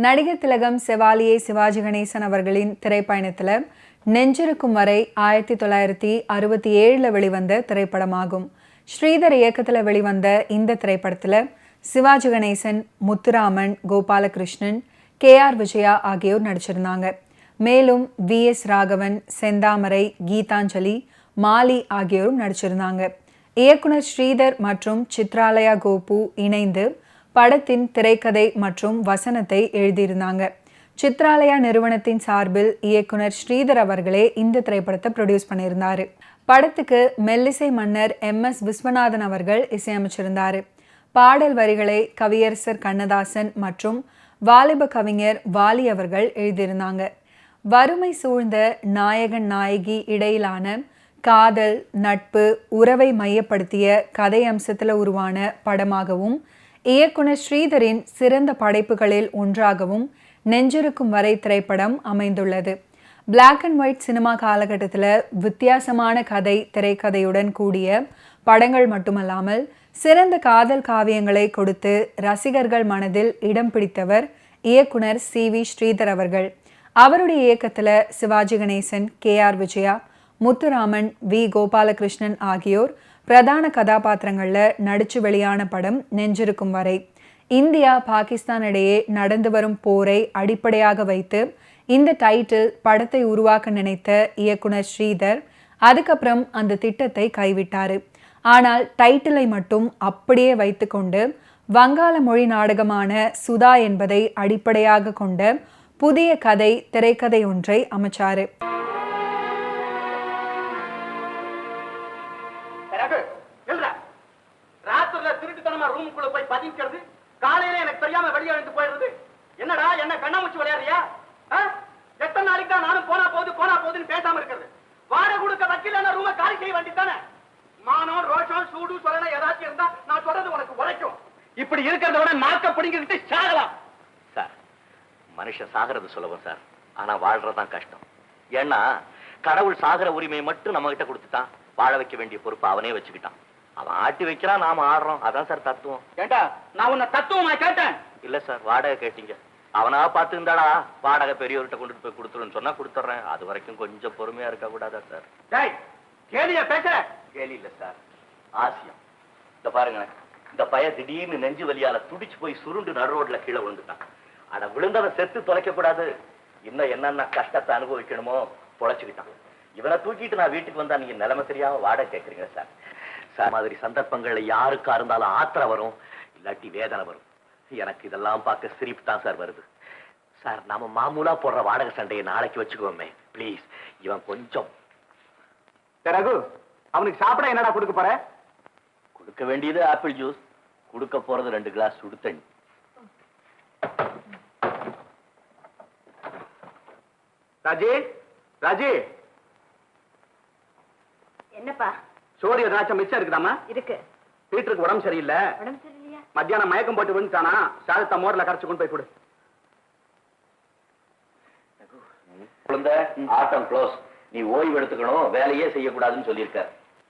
நடிகர் திலகம் செவாலியே சிவாஜி கணேசன் அவர்களின் திரைப்பயணத்தில் நெஞ்சிருக்கும் வரை 1967 வெளிவந்த திரைப்படமாகும். ஸ்ரீதர் இயக்கத்தில் வெளிவந்த இந்த திரைப்படத்தில் சிவாஜி கணேசன், முத்துராமன், கோபாலகிருஷ்ணன், KR விஜயா ஆகியோர் நடிச்சிருந்தாங்க. மேலும் VS ராகவன், செந்தாமரை, கீதாஞ்சலி, மாலி ஆகியோரும் நடிச்சிருந்தாங்க. இயக்குனர் ஸ்ரீதர் மற்றும் சித்ராலயா கோபு இணைந்து படத்தின் திரைக்கதை மற்றும் வசனத்தை எழுதியிருந்தாங்க. சித்ராலயா நிறுவனத்தின் சார்பில் இயக்குனர் ஸ்ரீதர் அவர்களே இந்த திரைப்படத்தை ப்ரொடியூஸ் பண்ணியிருந்தார். படத்துக்கு மெல்லிசை மன்னர் MS விஸ்வநாதன் அவர்கள் இசையமைச்சிருந்தார். பாடல் வரிகளை கவியரசர் கண்ணதாசன் மற்றும் வாலிப கவிஞர் வாலி அவர்கள் எழுதியிருந்தாங்க. வறுமை சூழ்ந்த நாயகன் நாயகி இடையிலான காதல், நட்பு, உறவை மையப்படுத்திய கதை அம்சத்தில் உருவான படமாகவும் இயக்குனர் ஸ்ரீதரின் சிறந்த படைப்புகளில் ஒன்றாகவும் நெஞ்சிருக்கும் வரை திரைப்படம் அமைந்துள்ளது. பிளாக் அண்ட் ஒயிட் சினிமா காலகட்டத்தில் வித்தியாசமான கதை, திரைக்கதையுடன் கூடிய படங்கள் மட்டுமல்லாமல் சிறந்த காதல் காவியங்களை கொடுத்து ரசிகர்கள் மனதில் இடம் பிடித்தவர் இயக்குனர் CV ஸ்ரீதர் அவர்கள். அவருடைய இயக்கத்தில் சிவாஜி கணேசன், KR விஜயா, முத்துராமன், V கோபாலகிருஷ்ணன் ஆகியோர் பிரதான கதாபாத்திரங்களில் நடிச்சு வெளியான படம் நெஞ்சிருக்கும் வரை. இந்தியா, பாகிஸ்தான் இடையே நடந்து வரும் போரை அடிப்படையாக வைத்து இந்த டைட்டில் படத்தை உருவாக்க நினைத்த இயக்குனர் ஸ்ரீதர் அதுக்கப்புறம் அந்த திட்டத்தை கைவிட்டார். ஆனால் டைட்டிலை மட்டும் அப்படியே வைத்துக்கொண்டு வங்காள மொழி நாடகமான சுதா என்பதை அடிப்படையாக கொண்ட புதிய கதை, திரைக்கதை ஒன்றை அமைச்சார். காலையில எனக்கு தெரியாம வெளியே வந்து போயிடுறது. என்னடா என்ன கண்ணாமூச்சி விளையாடுறியா? எத்தனை நாளைக்கு தான் நானும் போனா போகுதுன்னு பேசாம இருக்கிறது? வாடகை கொடுக்க வக்கீல் ரூம காலி செய்ய வேண்டித்தானே? மானம், ரோஷம், சூடு சொல்லல ஏதாச்சும் இருந்தா நான் சொல்றது உனக்கு உரைக்கும். இப்படி இருக்கிறத விட நாக்க பிடிங்கிட்டு சாகலாம் சார். மனுஷன் சாகிறது சுலபம் சார், ஆனா வாழ்றதுதான் கஷ்டம். ஏன்னா கடவுள் சாகர உரிமையை மட்டும் நம்ம கிட்ட கொடுத்துட்டான், வாழ வைக்க வேண்டிய பொறுப்பு அவனே வச்சுக்கிட்டான். அவன் ஆட்டி வைக்கிறான், நாம ஆடுறோம். அதான் சார் தத்துவம். கேட்டா நான் உன்னை தத்துவமா கேட்டேன்? இல்ல சார், வாடகை கேட்டீங்க. அவனா பார்த்து இருந்தாடா வாடகை பெரியவர்கிட்ட கொண்டுட்டு போய் கொடுத்துருன்னு சொன்னா கொடுத்துட்றேன். அது வரைக்கும் கொஞ்சம் பொறுமையா இருக்க கூடாதா சார்? கேலியா பேசுற? கேலி இல்ல சார், ஆசியம். இந்த பாருங்க, இந்த பையன் திடீர்னு நெஞ்சு வலியால துடிச்சு போய் சுருண்டு நடு ரோட்ல கீழே விழுந்துட்டான். அட விழுந்தவன் செத்து தொலைக்க கூடாது, இன்னும் என்னென்ன கஷ்டத்தை அனுபவிக்கணுமோ பொழைச்சுக்கிட்டான். இவனை தூக்கிட்டு நான் வீட்டுக்கு வந்தா நீங்க நிலைமை தெரியாம வாடகை கேட்கறீங்க சார். சார் மாதிரி சந்தர்ப்பங்கள்ல யாருக்கா இருந்தாலும் ஆத்திரம் வரும், இல்லாட்டி வேதனை வரும். எனக்கு இதெல்லாம் பார்க்க சிரிப்பு தான் சார் வருது. சார், நாம மாமூலா போடுற வாடகை சண்டையை நாளைக்கு வச்சுக்கோமே பிளீஸ். இவன் கொஞ்சம் ரகு, அவனுக்கு சாப்பிட என்னடா கொடுக்க போற? கொடுக்க வேண்டியது ஆப்பிள் ஜூஸ், கொடுக்க போறது 2 கிளாஸ் சுடு தண்ணி. ராஜி, ராஜி. என்னப்பா? சோறு ஏதாச்சும் மிச்சம் இருக்குதாமா? இருக்கு. பீட்டருக்கு உடம்பு சரியில்லை. உடம்பு சரியில்லையா? மத்தியானம் மயக்கம் போட்டு விழுந்துட்டானா, சாதத்தை மோர்ல கரைச்சு கொண்டு போய் கொடு. குழந்தை, ஆட்டம் க்ளோஸ். நீ ஓய்வு எடுத்துக்கணும், வேலையே செய்யக்கூடாதுன்னு சொல்லியிருக்க.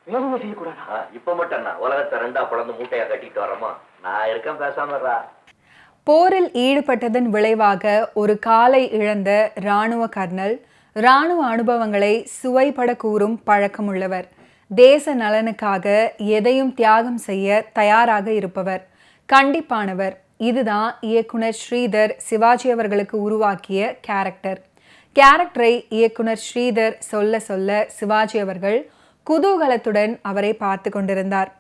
வேலையே செய்யக்கூடாதா? இப்ப மட்டும் என்ன உலகத்தை 2ஆ பிளந்து மூட்டையா கட்டிட்டு வர்றோமா? நான் இருக்கேன், பேசாம இருடா. போரில் ஈடுபட்டதன் விளைவாக ஒரு காலை இழந்த இராணுவ கர்னல் இராணுவ அனுபவங்களை சுவைபட கூறும் பழக்கமுள்ளவர். தேச நலனுக்காக எதையும் தியாகம் செய்ய தயாராக இருப்பவர், கண்டிப்பானவர். இதுதான் இயக்குனர் ஸ்ரீதர் சிவாஜி அவர்களுக்கு உருவாக்கிய கேரக்டரை இயக்குனர் ஸ்ரீதர் சொல்ல சொல்ல சிவாஜி அவர்கள் குதூகலத்துடன் அவரை பார்த்து கொண்டிருந்தார்.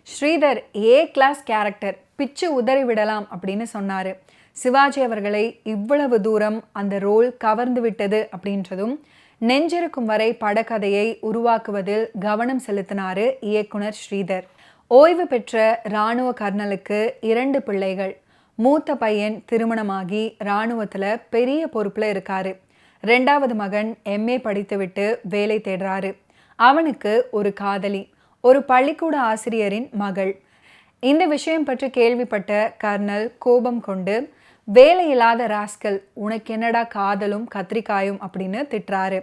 ஸ்ரீதர் A கிளாஸ் கேரக்டர், பிச்சு உதறி விடலாம் அப்படின்னு சொன்னார். சிவாஜி அவர்களை இவ்வளவு தூரம் அந்த ரோல் கவர்ந்து விட்டது அப்படின்றதும் நெஞ்சிருக்கும் வரை படக்கதையை உருவாக்குவதில் கவனம் செலுத்தினார் இயக்குனர் ஸ்ரீதர். ஓய்வு பெற்ற இராணுவ கர்னலுக்கு 2 பிள்ளைகள். மூத்த பையன் திருமணமாகி இராணுவத்தில் பெரிய பொறுப்பில் இருக்காரு. 2வது மகன் MA படித்துவிட்டு வேலை தேடுறாரு. அவனுக்கு ஒரு காதலி, ஒரு பள்ளிக்கூட ஆசிரியரின் மகள். இந்த விஷயம் பற்றி கேள்விப்பட்ட கர்னல் கோபம் கொண்டு, வேலையில்லாத ராஸ்கல், உனக்கு என்னடா காதலும் கத்திரிக்காயும் அப்படின்னு திட்டுறாரு.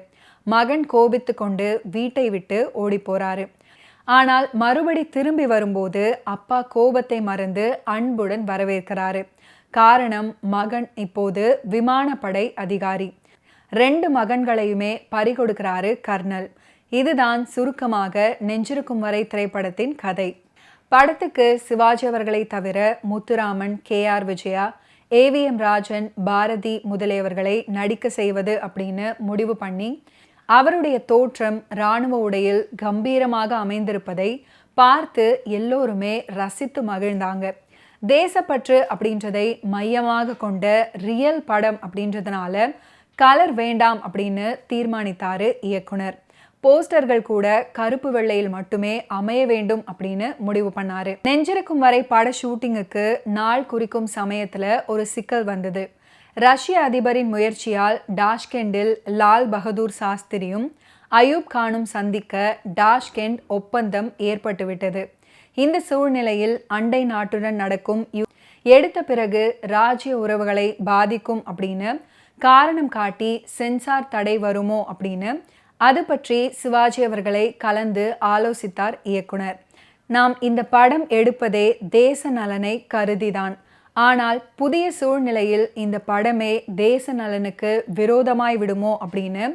மகன் கோபித்து கொண்டு வீட்டை விட்டு ஓடி போறாரு. ஆனால் மறுபடி திரும்பி வரும்போது அப்பா கோபத்தை மறந்து அன்புடன் வரவேற்கிறாரு. காரணம் மகன் இப்போது விமானப்படை அதிகாரி. 2 மகன்களையுமே பறிகொடுக்கிறாரு கர்னல். இதுதான் சுருக்கமாக நெஞ்சிருக்கும் வரை திரைப்படத்தின் கதை. படத்துக்கு சிவாஜி அவர்களை தவிர முத்துராமன், KR விஜயா, AVM ராஜன், பாரதி முதலியவர்களை நடிக்க செய்வது அப்படின்னு முடிவு பண்ணி அவருடைய தோற்றம் இராணுவ உடையில் கம்பீரமாக அமைந்திருப்பதை பார்த்து எல்லோருமே ரசித்து மகிழ்ந்தாங்க. தேசப்பற்று அப்படின்றதை மையமாக கொண்ட ரியல் படம் அப்படின்றதுனால கலர் வேண்டாம் அப்படின்னு தீர்மானித்தாரு இயக்குனர். போஸ்டர்கள் கூட கருப்பு வெள்ளையில் மட்டுமே அமைய வேண்டும் அப்படின்னு முடிவு பண்ணாரு. நெஞ்சிருக்கும் வரை பட ஷூட்டிங்குக்கு நாள் குறிக்கும் சமயத்துல ஒரு சிக்கல் வந்தது. ரஷ்ய அதிபரின் முயற்சியால் டாஷ்கெண்டில் லால் பகதூர் சாஸ்திரியும் அயூப் கானும் சந்திக்க டாஷ்கெண்ட் ஒப்பந்தம் ஏற்பட்டுவிட்டது. இந்த சூழ்நிலையில் அண்டை நாட்டுடன் நடக்கும் எடுத்த பிறகு ராஜ்ய உறவுகளை பாதிக்கும் அப்படின்னு காரணம் காட்டி சென்சார் தடை வருமோ அப்படின்னு அது பற்றி சிவாஜி அவர்களை கலந்து ஆலோசித்தார் இயக்குனர். நாம் இந்த படம் எடுப்பதே தேச நலனை கருதிதான். ஆனால் புதிய சூழ்நிலையில் இந்த படமே தேச நலனுக்கு விரோதமாய் விடுமோ அப்படின்னு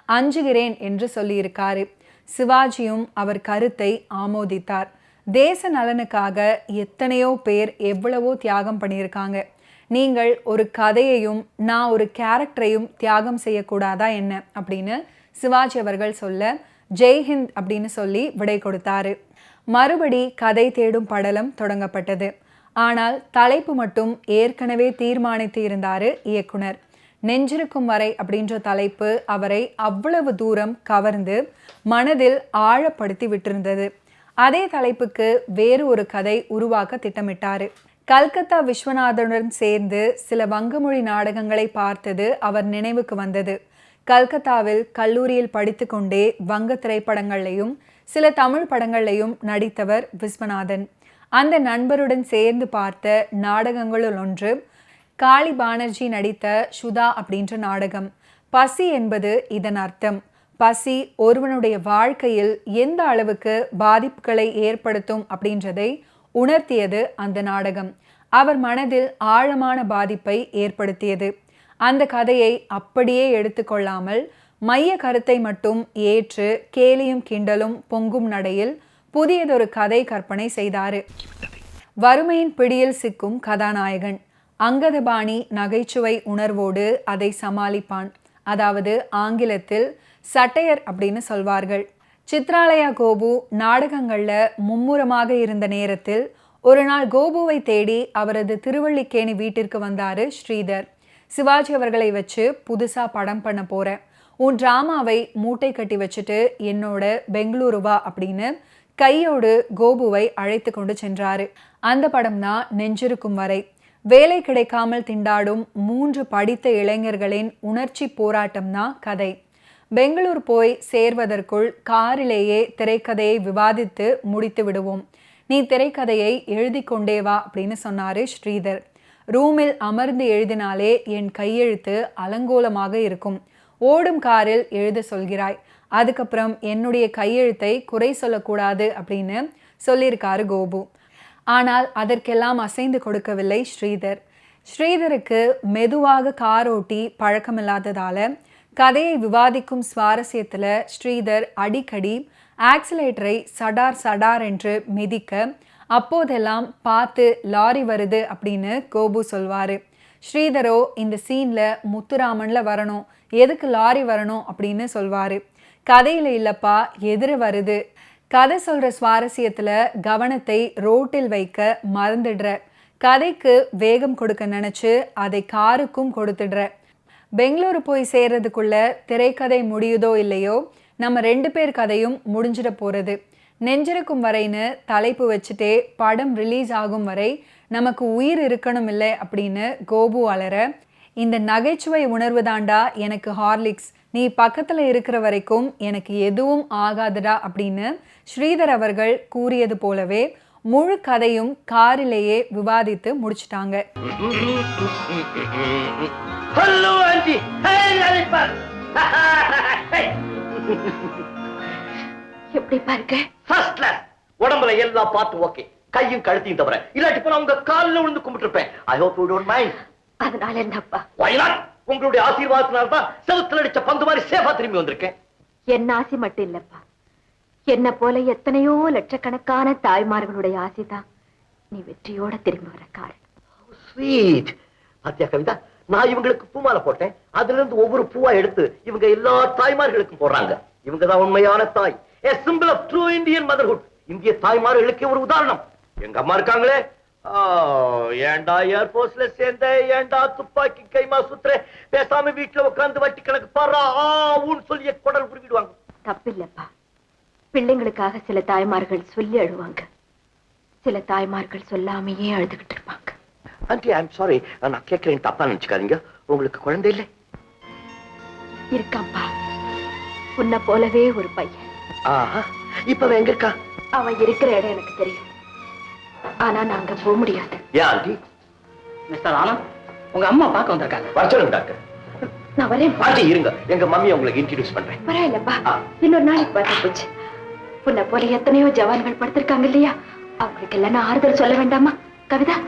அஞ்சுகிறேன் என்று சொல்லியிருக்காரு. சிவாஜியும் அவர் கருத்தை ஆமோதித்தார். தேச நலனுக்காக எத்தனையோ பேர் எவ்வளவோ தியாகம் பண்ணியிருக்காங்க. நீங்கள் ஒரு கதையையும் நான் ஒரு கேரக்டரையும் தியாகம் செய்யக்கூடாதா என்ன அப்படின்னு சிவாஜி அவர்கள் சொல்ல ஜெய்ஹிந்த் அப்படின்னு சொல்லி விடை கொடுத்தாரு. மறுபடி கதை தேடும் படலம் தொடங்கப்பட்டது. ஆனால் தலைப்பு மட்டும் ஏற்கனவே தீர்மானித்து இருந்தாரு இயக்குனர். நெஞ்சிருக்கும் வரை அப்படின்ற தலைப்பு அவரை அவ்வளவு தூரம் கவர்ந்து மனதில் ஆழப்படுத்தி விட்டிருந்தது. அதே தலைப்புக்கு வேறு ஒரு கதை உருவாக்க திட்டமிட்டாரு. கல்கத்தா விஸ்வநாதனுடன் சேர்ந்து சில வங்கமொழி நாடகங்களை பார்த்தது அவர் நினைவுக்கு வந்தது. கல்கத்தாவில் கல்லூரியில் படித்து கொண்டே வங்க திரைப்படங்களையும் சில தமிழ் படங்களையும் நடித்தவர் விஸ்வநாதன். அந்த நண்பருடன் சேர்ந்து பார்த்த நாடகங்களுள் ஒன்று காளி பானர்ஜி நடித்த சுதா அப்படின்ற நாடகம். பசி என்பது இதன் அர்த்தம். பசி ஒருவனுடைய வாழ்க்கையில் எந்த அளவுக்கு பாதிப்புகளை ஏற்படுத்தும் அப்படின்றதை உணர்த்தியது அந்த நாடகம். அவர் மனதில் ஆழமான பாதிப்பை ஏற்படுத்தியது. அந்த கதையை அப்படியே எடுத்துக்கொள்ளாமல் மைய கருத்தை மட்டும் ஏற்று கேலியும் கிண்டலும் பொங்கும் நடையில் புதியதொரு கதை கற்பனை செய்தாரு. வறுமையின் பிடியில் சிக்கும் கதாநாயகன். அங்கதபாணி நகைச்சுவை உணர்வோடு அதை சமாளிப்பான். அதாவது ஆங்கிலத்தில் சட்டையர் அப்படின்னு சொல்வார்கள். சித்ராலயா கோபு நாடகங்கள்ல மும்முரமாக இருந்த நேரத்தில் ஒரு நாள் கோபுவை தேடி அவரது திருவள்ளிக்கேணி வீட்டிற்கு வந்தாரு ஸ்ரீதர். சிவாஜி அவர்களை வச்சு புதுசா படம் பண்ண போறேன், உன் டிராமாவை மூட்டை கட்டி வச்சுட்டு என்னோட பெங்களூரு வா அப்படின்னு கையோடு கோபுவை அழைத்து கொண்டு சென்றாரு. அந்த படம் தான் நெஞ்சிருக்கும் வரை. வேலை கிடைக்காமல் திண்டாடும் 3 படித்த இளைஞர்களின் உணர்ச்சி போராட்டம் தான் கதை. பெங்களூர் போய் சேர்வதற்குள் காரிலேயே திரைக்கதையை விவாதித்து முடித்து விடுவோம். நீ திரைக்கதையை எழுதி கொண்டே வா அப்படின்னு சொன்னாரு ஸ்ரீதர். ரூமில் அமர்ந்து எழுதினாலே என் கையெழுத்து அலங்கோலமாக இருக்கும். ஓடும் காரில் எழுத சொல்கிறாய், அதுக்கப்புறம் என்னுடைய கையெழுத்தை குறை சொல்லக்கூடாது அப்படின்னு சொல்லியிருக்காரு கோபு. ஆனால் அதற்கெல்லாம் அசைந்து கொடுக்கவில்லை ஸ்ரீதர். ஸ்ரீதருக்கு மெதுவாக கார் ஓட்டி பழக்கமில்லாததால கதையை விவாதிக்கும் சுவாரஸ்யத்துல ஸ்ரீதர் அடிக்கடி ஆக்சிலேட்டரை சடார் சடார் என்று மிதிக்க அப்போதெல்லாம் பார்த்து லாரி வருது அப்படின்னு கோபு சொல்வாரு. ஸ்ரீதரோ இந்த சீன்ல முத்துராமன்ல வரணும், எதுக்கு லாரி வரணும் அப்படின்னு சொல்வாரு. கதையில இல்லப்பா எதிர வருது. கதை சொல்ற சுவாரஸ்யத்துல கவனத்தை ரோட்டில் வைக்க மறந்துடுற. கதைக்கு வேகம் கொடுக்க நினைச்சு அதை காருக்கும் கொடுத்துடுற. பெங்களூரு போய் சேர்றதுக்குள்ள திரைக்கதை முடியுதோ இல்லையோ நம்ம 2 பேர் கதையும் முடிஞ்சிட போறது. நெஞ்சிருக்கும் வரைன்னு தலைப்பு வச்சுட்டே படம் ரிலீஸ் ஆகும் வரை நமக்கு உயிர் இருக்கணும் இல்லை அப்படின்னு கோபு அலற, இந்த நகைச்சுவை உணர்வு தாண்டா எனக்கு ஹார்லிக்ஸ், நீ பக்கத்துல இருக்கிற வரைக்கும் எனக்கு எதுவும் ஆகாதுடா அப்படின்னு ஸ்ரீதர் அவர்கள் கூறியது போலவே முழு கதையும் காரிலேயே விவாதித்து முடிச்சிட்டாங்க. எப்படி பாருங்க, உடம்புல எல்லா பார்ட் ஓகே, கையும் கழுத்தையும் தவிர. இல்லாட்டி போனா உங்க காலில் விழுந்து கும்பிட்டு இருப்பேன். I hope you don't mind. அதனால என்னப்பா? Why not? உங்களுடைய ஆசீர்வாதத்தினால தான் செவுத்துல அடிச்ச பந்து மாதிரி சேஃபா திரும்பி வந்திருக்கேன். என்ன ஆசை மட்டும் இல்லப்பா, என்ன போல எத்தனையோ லட்சக்கணக்கான தாய்மார்களுடைய ஆசைதான் நீ வெற்றியோட திரும்பி வர காரணம். Sweet. பாத்தியா கவிதா, நான் இவங்களுக்கு பூமாலை போட்டேன். அதுல இருந்து ஒவ்வொரு பூவா எடுத்து இவங்க எல்லா தாய்மார்களுக்கும் போடுறாங்க. இவங்க தான் உண்மையான தாய். A symbol of true Indian motherhood. இந்திய தாய்மார்களுக்கு ஒரு உதாரணம். எங்க அம்மா இருக்காங்களே, ஏண்டா ஏர்போர்ட்ஸ்ல சேர்ந்த, ஏண்டா துப்பாக்கி கைமா சுத்துற, பேசாம வீட்டுல உட்கார்ந்து வட்டி கணக்கு பாடுறா ஊன்னு சொல்லி குடல் புரிவிடுவாங்க. தப்பில்லப்பா, பிள்ளைங்களுக்காக சில தாய்மார்கள் சொல்லி அழுவாங்க, சில தாய்மார்கள் சொல்லாமையே அழுதுகிட்டு இருப்பாங்க. ஆண்டி, ஐ எம் சாரி, நான் கேட்கிறேன், தப்பா நினைச்சுக்காதீங்க. உங்களுக்கு குழந்தை இல்லை? இருக்காப்பா, உன்னை போலவே ஒரு பையன். இப்ப எங்க இருக்கா? அவன் இருக்கிற இடம் எனக்கு தெரியும், ஆனா நாங்க போக முடியாது. ஏன் ஆண்டி? மிஸ்டர் ஆனந்த், உங்க அம்மா பார்க்க வந்திருக்காங்க. வர சொல்லுங்க டாக்டர். நான் வரேன். ஆண்டி இருங்க, எங்க மம்மியை உங்களுக்கு இன்ட்ரோடியூஸ் பண்றேன். பரவாயில்லப்பா, இன்னொரு நாளைக்கு பார்த்தா போச்சு. உன்னை போல எத்தனையோ ஜவான்கள் படுத்திருக்காங்க இல்லையா, அவங்களுக்கு எல்லாம் நான் ஆறுதல் சொல்ல வேண்டாமா? கவிதா,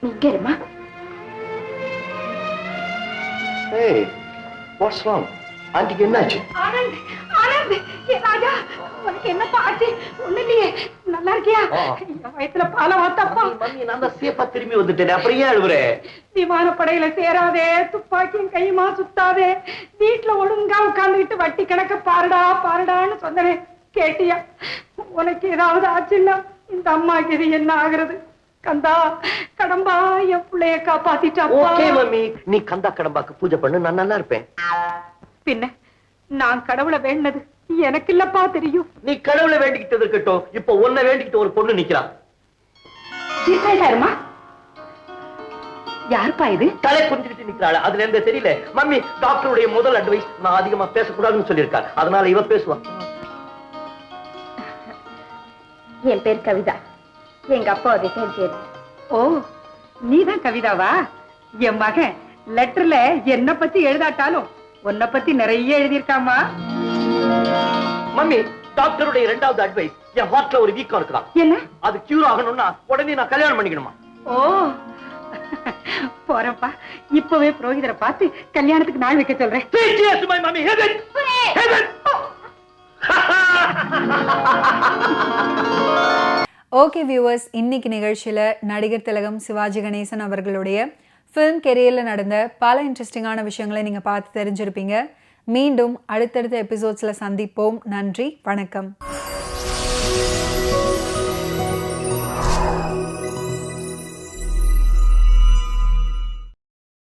நீ இங்க இருமா. Hey, what's wrong? ஆண்டிக்கு என்னாச்சு? ஆனந்த், ஆனந்த், ஏ ராஜா, உனக்கு என்ன பாச்சு? ஒண்ணு இல்லையே, நல்லா இருக்கியா? இந்த வயசுல பால வாத்தப்பா. மம்மி, நான் தான் சேஃபா திரும்பி வந்துட்டேன். அப்புறம் ஏன் அழுவுற? விமானப்படையில சேராதே, துப்பாக்கியும் கையுமா சுத்தாதே, வீட்டுல ஒழுங்கா உட்கார்ந்துகிட்டு வட்டி கணக்க பாருடா பாருடான்னு சொன்னனே, கேட்டியா? உனக்கு ஏதாவது ஆச்சுன்னா இந்த அம்மாக்கு இது என்ன ஆகுறது? கந்தா கடம்பா, என் பிள்ளைய காப்பாத்திட்டா. ஓகே மம்மி, நீ கந்தா கடம்பாக்கு பூஜை பண்ணு, நான் நல்லா இருப்பேன். பின்ன நான் கடவுளை வேண்டது எனக்கு இல்லப்பா தெரியும். நீ கடவுளை வேண்டிக்கிட்டு இருக்கட்டும், இப்ப உன்னை வேண்டிக்கிட்டு ஒரு பொண்ணு நிக்கிறான். யாருப்பா இது? தலை குஞ்சுக்கிட்டு நிக்கிறாள். அதுல இருந்து தெரியல மம்மி. டாக்டருடைய முதல் அட்வைஸ், நான் அதிகமா பேசக்கூடாதுன்னு சொல்லியிருக்காரு. அதனால இவ பேசுவா. என் பேர் கவிதா, எங்க அப்பா ரிட்டையர் செய்து. ஓ, நீதான் கவிதாவா? என் மகன் லெட்டர்ல என்ன பத்தி எழுதாட்டாலும் உன்னை பத்தி நிறைய எழுதியிருக்காமா. மம்மி, டாக்டருடைய இரண்டாவது அட்வைஸ், என் ஹார்ட்ல ஒரு வீக்கம் இருக்குதான். என்ன? அது கியூர் ஆகணும்னா உடனே நான் கல்யாணம் பண்ணிக்கணுமா? ஓ, போறப்பா, இப்பவே புரோகிதரை பார்த்து கல்யாணத்துக்கு நாள் வைக்க சொல்றேன். ஓகே வியூவர்ஸ், இன்னைக்கு நிகழ்ச்சியில் நடிகர் திலகம் சிவாஜி கணேசன் அவர்களுடைய ஃபிலிம் கெரியரில் நடந்த பல இன்ட்ரெஸ்டிங்கான விஷயங்களை நீங்கள் பார்த்து தெரிஞ்சிருப்பீங்க. மீண்டும் அடுத்தடுத்த எபிசோட்ஸில் சந்திப்போம். நன்றி, வணக்கம்.